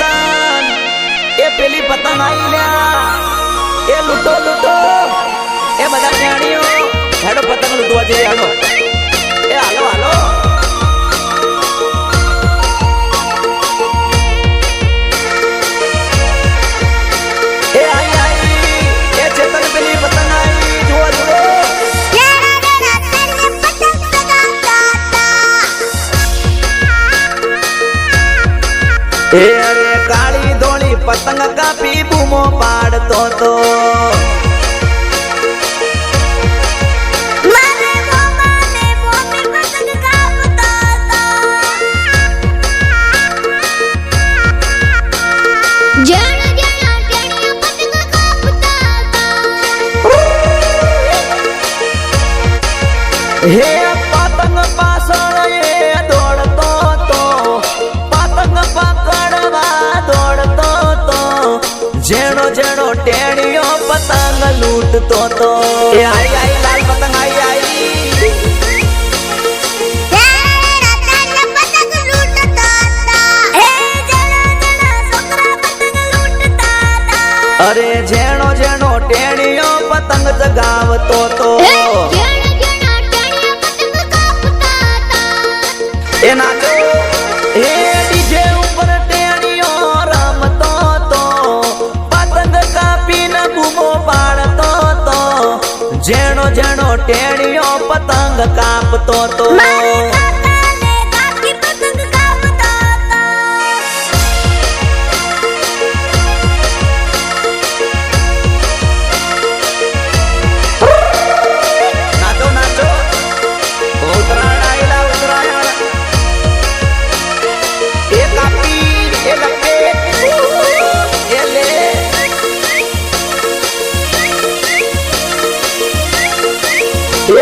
ચેતન એ પેલી પતંગ આવી લ્યા એ લૂટો લૂટો એ બધા ન્યાણીઓ હેડો પતંગ લૂટવા જઈએ હેડો એ હાલો હાલો એ આઈ આઈ એ ચેતન પેલી પતંગ આવી જુઓ જુઓ એ અરે કાળી ધોળી પતંગ કાપી બૂમો પાડતો તો હે પતંગ પાછળ એ દોડતો તો પતંગ પકડવા દોડતો તો જેણો જેણો ટેણીઓ પતંગ લૂટતો તો એ આઈ આઈ લાલ પતંગ આઈ આઈ અરે જેણો જેણો ટેણીઓ પતંગ જગાવતો તો એ નાચો એ ડીજે ઉપર ટેણીઓ રમતો તો પતંગ કાપીને બૂમો પાડતો તો જેણો જેણો ટેણીઓ પતંગ કાપતો તો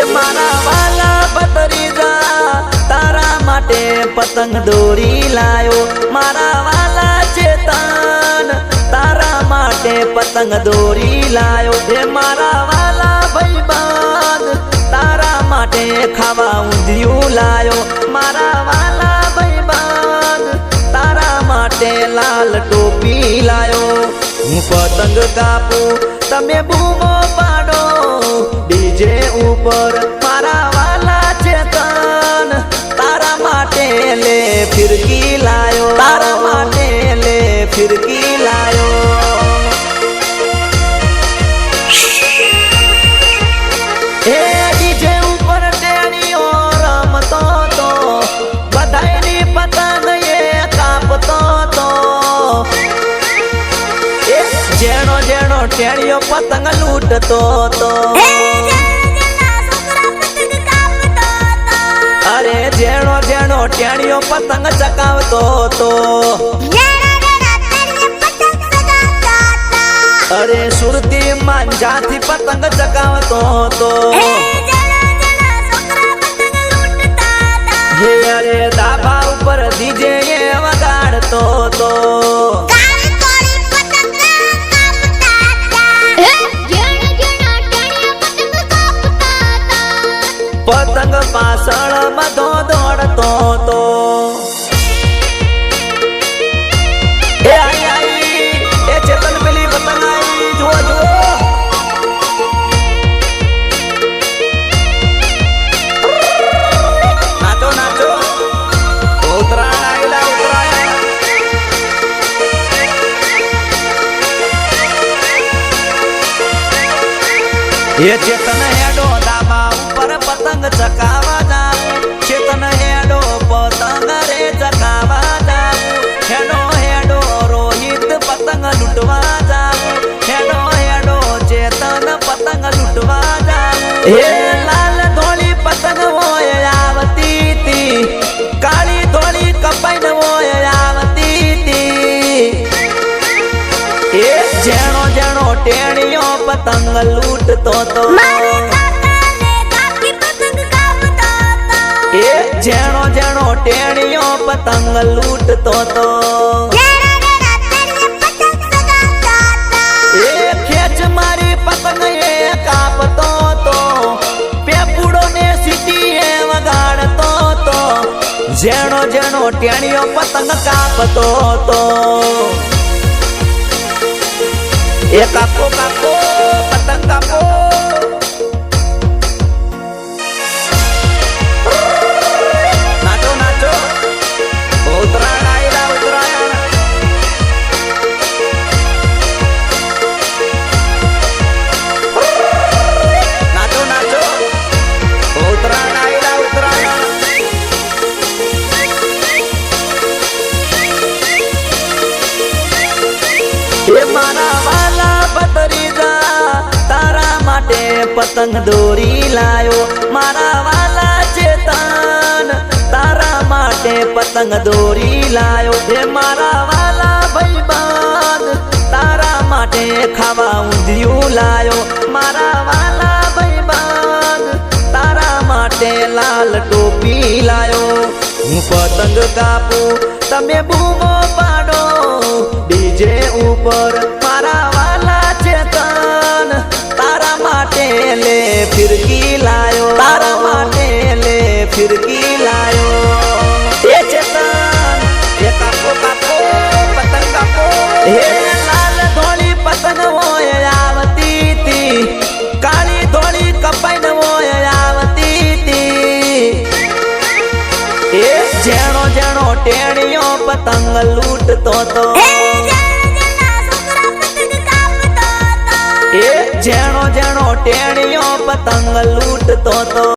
મારા વાલા ભત્રીજા તારા માટે પતંગ દોરી લાયો મારા વાલા ચેતન તારા માટે પતંગ દોરી લાયો હે મારા વાલા ભાઈબંધ તારા માટે ખાવા ઊંધિયું લાયો મારા વાલા ભાઈબંધ તારા માટે લાલ ટોપી લાયો હું પતંગ કાપું તમે બૂમો પાડો ડીજે ઉપર મારા વાલા ચેતન તારા માટે લે ફિરકી લાયો તારા માટે લે ફિરકી લાયો એ ડીજે ઉપર ટેણીઓ રમતો તો બધાયની પતંગ એ કાપતો તો એ જેણો જેણો ટેણીઓ પતંગ લૂટતો તો અરે જેણો જેણો ટેણીઓ પતંગ ચકાવતો તો અરે સુરતી માંજાથી પતંગ ચકાવતો તો હે અરે ધાબા ઉપર ડીજે એ વગાડતો તો પતંગ પાછળ બધો દોડતો તો એ આઈ આઈ એ ચેતન પેલી પતંગ આઈ જુઓ જુઓ નાચો નાચો ઉતરાયણ આવેલા ઉતરાયણ એ ચેતન હેડો દાબા ઉપર પતંગ ચકાવા જાવ ચેતન હેડો પતંગ રે ચકાવા જાવ હેડો હેડો રોહિત પતંગ લૂટવા જાવ હેડો હેડો ચેતન પતંગ લૂટવા જાવ હે લાલ ધોળી પતંગ હોય આવતી તી કાળી ધોળી કપાઈને હોય આવતી તી એ જેણો જેણો ટેણીઓ પતંગ લૂટતો તો એ જેણો જેણો ટેણીઓ પતંગ લૂટતો તો એ ખેંચ મારી પતંગ એ કાપતો તો પેપુડો ને સીટી એ વગાડતો તો જેણો જેણો ટેણીઓ પતંગ કાપતો તો એ કાકો કાકો પતંગ કાપો નાચો નાચો ઉત્તરાયણ આયલા ઉત્તરાયણ નાચો નાચો ઉત્તરાયણ આયલા ઉત્તરાયણ એ મારા વાલા ભત્રીજા તારા માટે પતંગ દોરી લાયો મારા વાલા ચેતન તારા માટે પતંગ દોરી લાયો હે મારા વાલા ભાઈબંધ તારા માટે ખાવા ઊંધિયું લાયો મારા વાલા ભાઈબંધ તારા માટે લાલ ટોપી લાયો હું પતંગ કાપું તમે બૂમો પાડો ડીજે ઉપર મારા વાલા ચેતન તારા માટે લે ફિરકી લાયો તારા માટે લે ફિરકી લાયો એ ચેતન એ કાપો કાપો પતંગ કાપો હે લાલ ધોળી પતંગ હોય આવતી તી કાળી ધોળી કપાઈને હોય આવતી તી એ જેણો જેણો ટેણીઓ પતંગ લૂટતો તો એ જેણો જેણો ટેણીઓ પતંગ લૂટતો તો